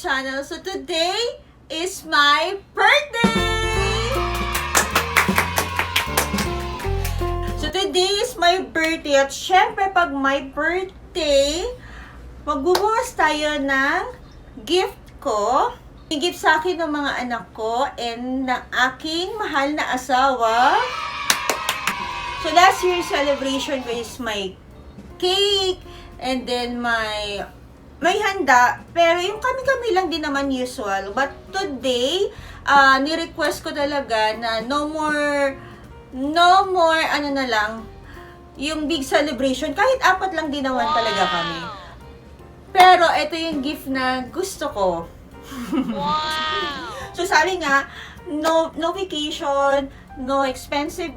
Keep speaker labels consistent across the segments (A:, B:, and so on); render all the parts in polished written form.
A: channel. So today is my birthday! So today is my birthday at syempre pag my birthday, magbubukas tayo ng gift ko. Gift sa akin ng mga anak ko and ng aking mahal na asawa. So last year's celebration ko is my cake and then my handa. Pero yung kami-kami lang din naman usual. But today, ni-request ko talaga na no more, ano na lang, yung big celebration. Kahit 4 lang din naman talaga kami. Pero ito yung gift na gusto ko.
B: Wow!
A: So sabi nga, no vacation, no expensive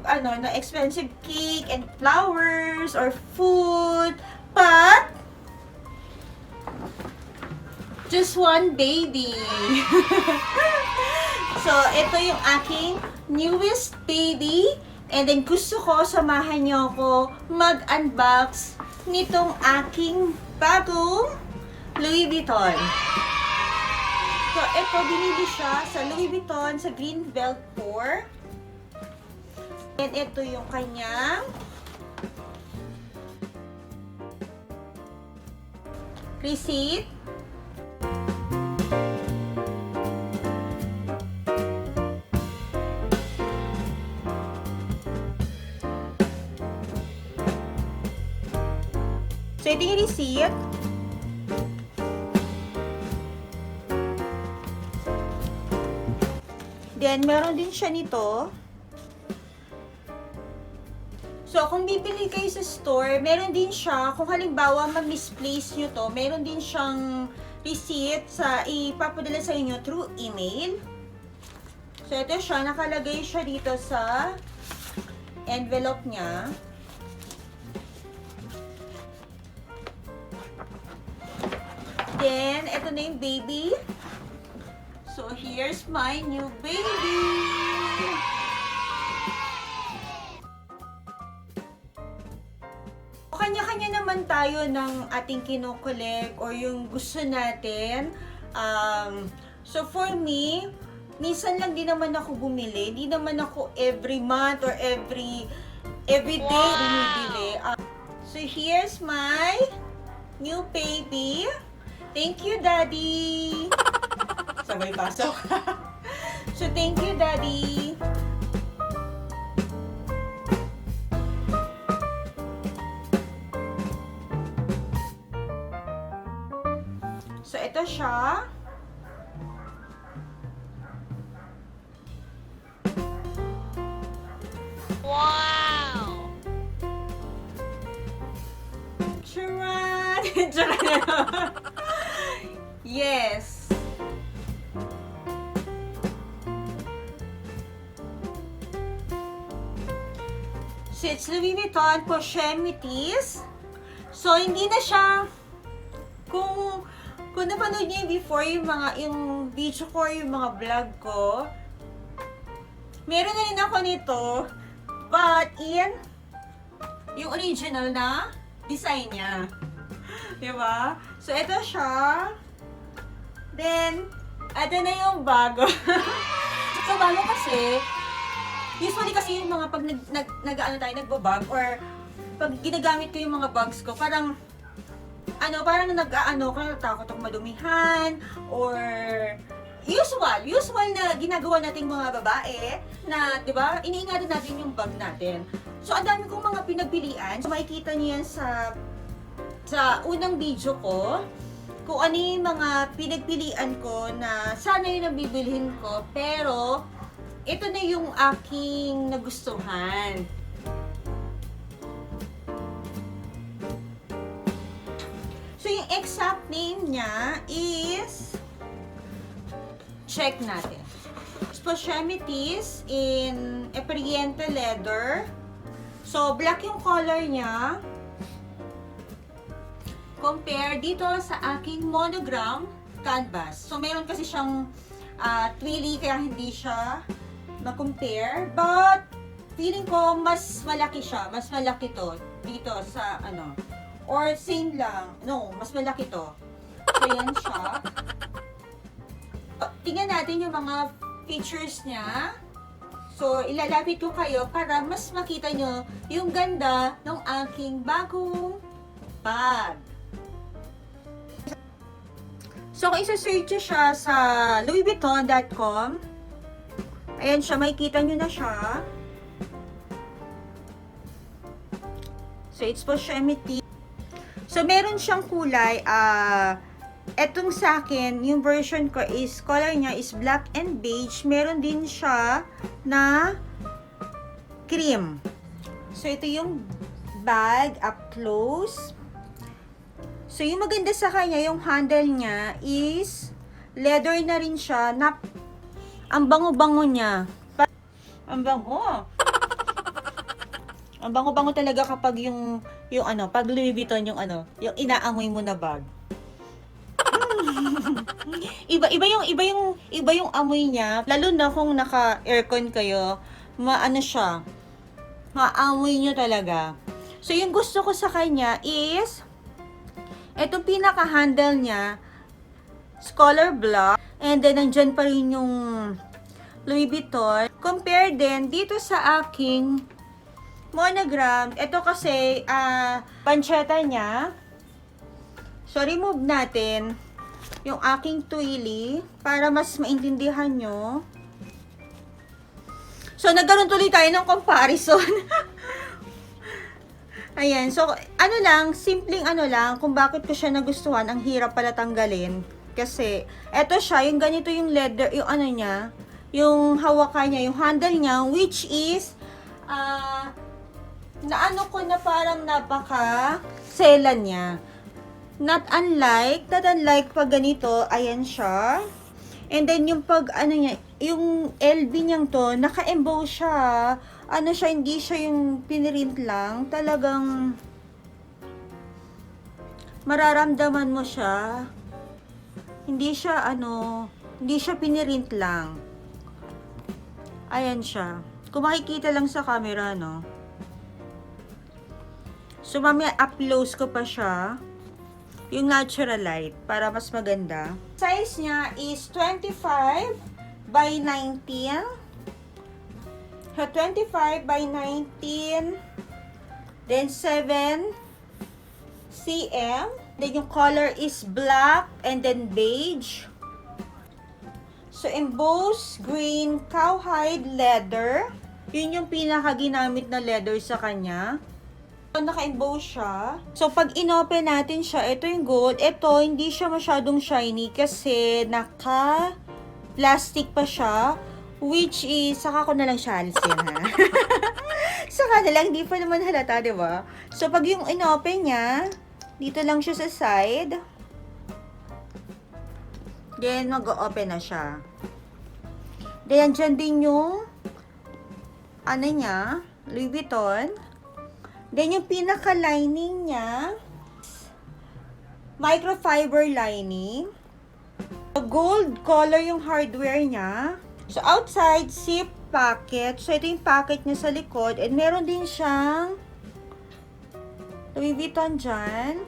A: cake and flowers or food, but just one baby. So ito yung aking newest baby, and then gusto ko samahan niyo ako mag-unbox nitong aking bagong Louis Vuitton. So, ito, binili siya sa Louis Vuitton sa Greenbelt 4. And ito yung kanyang receipt. So, ito yung receipt. Then, meron din siya nito. So, kung bibili kayo sa store, meron din siya, kung halimbawa ma-misplace nyo to, meron din siyang receipt sa ipapadala sa inyo through email. So, ito siya, nakalagay siya dito sa envelope niya. Then, ito na yung baby. So, here's my new baby! Kanya-kanya naman tayo ng ating kinokolek or yung gusto natin. So, for me, minsan lang din naman ako bumili. Di naman ako every month or every day bumibili. So, here's my new baby. Thank you, Daddy! Sabay pasok. So, thank you, Daddy. So, ito siya.
B: Wow!
A: Charan! Charan! Yes. So, it's Louis Vuitton Poche Métis. So, hindi na siya, kung napanood niyo yung before, yung video ko, yung mga vlog ko, meron na rin ako nito, but yung original na design niya. Diba? So, ito siya. Then, ito na yung bago. So, bago kasi, usually kasi yung mga pag nagbabag or pag ginagamit ko yung mga bags ko, parang takot ako madumihan or usual na ginagawa nating mga babae na, 'di ba? Iniingatan natin yung bag natin. So, ang dami kong mga pinagpilian. So, makikita niyo yan sa unang video ko kung ano yung mga pinagpilian ko na sana yun ang bibilhin ko, pero ito na yung aking nagustuhan. So, yung exact name niya is, check natin. Poche Métis in Epriente leather. So, black yung color niya. Compare dito sa aking monogram canvas. So, meron kasi siyang twilly, kaya hindi siya ma-compare. But, feeling ko mas malaki siya. Mas malaki to dito sa Or same lang. No, mas malaki to. So, yan siya. tingnan natin yung mga features niya. So, ilalapit ko kayo para mas makita nyo yung ganda ng aking bagong bag. So, kung isa-search nyo siya sa louisvuitton.com, ayan siya, makikita nyo na siya. So, it's for Shemity. So, meron siyang kulay, etong sa akin, yung version ko is, color niya is black and beige. Meron din siya na cream. So, ito yung bag up close. So, yung maganda sa kanya, yung handle niya is leather na rin siya. Ang bango-bango niya. Ang bango. Ang bango-bango talaga kapag yung pag Louis Vuitton yung inaamoy mo na bag. iba yung amoy niya, lalo na kung naka-aircon kayo, maamoy niyo talaga. So, yung gusto ko sa kanya is itong pinaka-handle niya, color black, and then nandyan pa rin yung Louis Vuitton. Compare din dito sa aking monogram. Ito kasi, pancheta niya. So, remove natin yung aking twilly para mas maintindihan nyo. So, nagkaroon tuloy tayo ng comparison. Ayan. So, simpleng kung bakit ko siya nagustuhan, ang hirap pala tanggalin. Kasi, eto siya, yung ganito yung leather, yung niya, yung hawakan niya, yung handle niya, which is, ko na parang napaka-selan niya. Not unlike pag ganito, ayan siya. And then, yung niya, yung LB niyang to, naka-emboss siya. Hindi siya yung pinirint lang. Talagang, mararamdaman mo siya. Hindi siya pinirint lang. Ayan siya. Kung makikita lang sa camera, no? So, mamaya, up-close ko pa siya. Yung natural light, para mas maganda. Size niya is 25 by 19. 25 by 19. Then 7 cm. Then yung color is black and then beige. So embossed green cowhide leather. Yun yung pinaka ginamit na leather sa kanya. So, naka-emboss siya. So, pag inopen natin siya, ito yung gold. Ito, hindi siya masyadong shiny kasi naka-plastic pa siya. Which is, saka ko na lang siya alisin, ha? Saka na lang, hindi pa naman halata, diba? So, pag yung inopen niya, dito lang siya sa side. Then, mag-open na siya. Then, dyan din yung, niya, Louis Vuitton. Then, yung pinaka-lining niya, microfiber lining. Gold color yung hardware niya. So, outside, zip pocket. So, ito yung pocket niya sa likod. And meron din siyang Louis Vuitton dyan.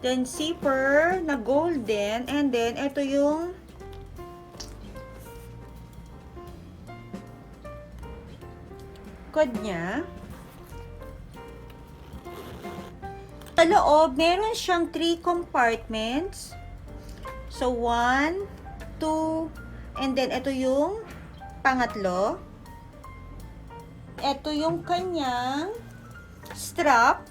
A: Then, zipper na golden. And then, ito yung code niya. Sa loob, meron siyang 3 compartments. So, 1, 2, and then ito yung pangatlo. Ito yung kanyang strap.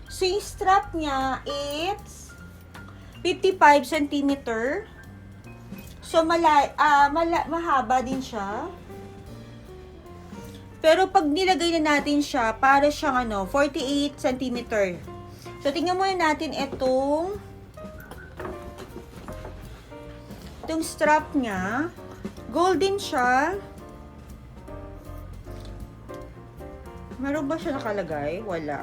A: So, yung strap niya, it's 55 cm. So, mahaba din siya. Pero pag nilagay na natin siya, para siyang 48 cm. So, tingnan muna natin itong strap niya. Golden siya. Meron ba siya nakalagay? Wala.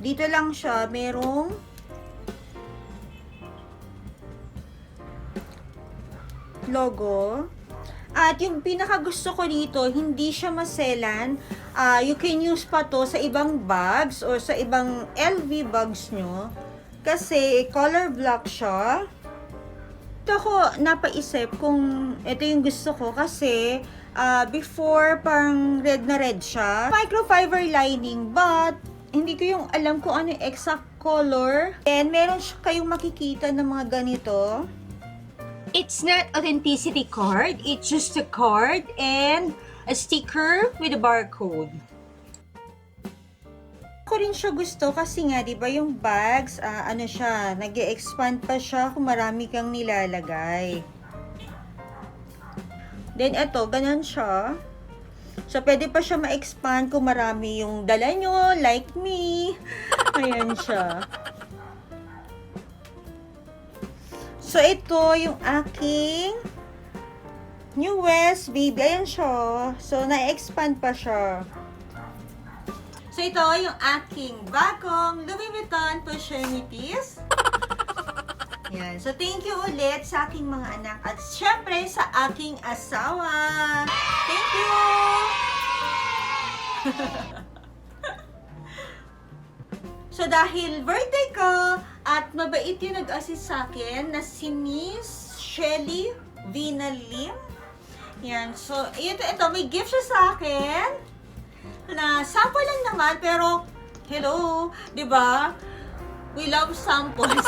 A: Dito lang siya, merong logo. At yung pinaka gusto ko dito, hindi siya maselan. You can use pa to sa ibang bags or sa ibang LV bags nyo. Kasi color black siya. Ito ako napaisip kung ito yung gusto ko kasi before parang red na red siya. Microfiber lining but hindi ko yung alam kung ano yung exact color. And meron siya kayong makikita ng mga ganito. It's not authenticity card. It's just a card and a sticker with a barcode. Ako rin siya gusto kasi nga, di ba yung bags, ano siya, nag-expand pa siya kung marami kang nilalagay. Then, ito, ganun siya. So, pwede pa siya ma-expand kung marami yung dala nyo, like me. Ayan siya. So, ito yung aking newest baby. Ayan siya. So, na-expand pa siya. So, ito yung aking bagong Louis Vuitton Pushemitis. Yan. So, thank you ulit sa aking mga anak at syempre sa aking asawa. Thank you! So, dahil birthday ko at mabait yung nag-assist sa akin na si Miss Shelly Vina Lim. Yan. So, ito, may gift siya sa akin. Na sample lang naman, pero hello, 'di ba? We love samples.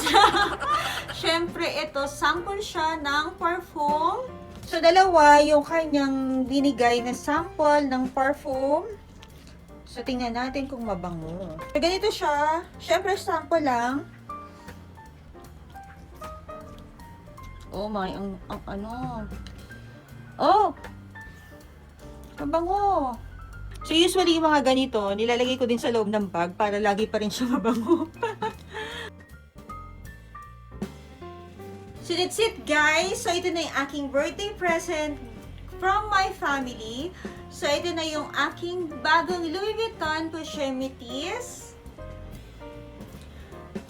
A: Syempre ito, sample siya ng perfume. So dalawa yung kanyang binigay na sample ng perfume. So tingnan natin kung mabango. So, ganito siya. Syempre sample lang. Oh my, ang ano. Oh! Mabango. So, usually, yung mga ganito, nilalagay ko din sa loob ng bag para lagi pa rin siya mabango. So, that's it, guys. So, ito na yung aking birthday present from my family. So, ito na yung aking bagong Louis Vuitton Pushemitis.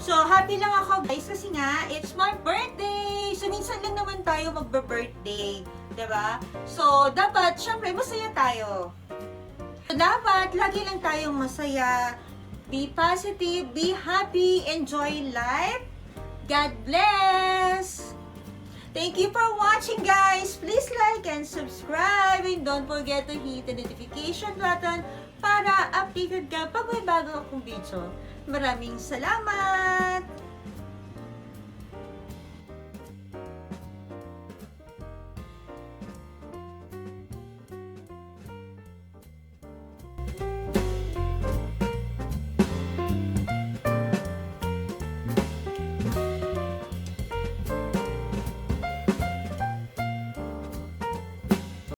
A: So, happy lang ako, guys, kasi nga, it's my birthday! So, minsan lang naman tayo magbe-birthday. Diba? So, dapat, syempre, masaya tayo. So, dapat, lagi lang tayong masaya. Be positive, be happy, enjoy life. God bless! Thank you for watching, guys! Please like and subscribe and don't forget to hit the notification button para updated ka pag may bago akong video. Maraming salamat!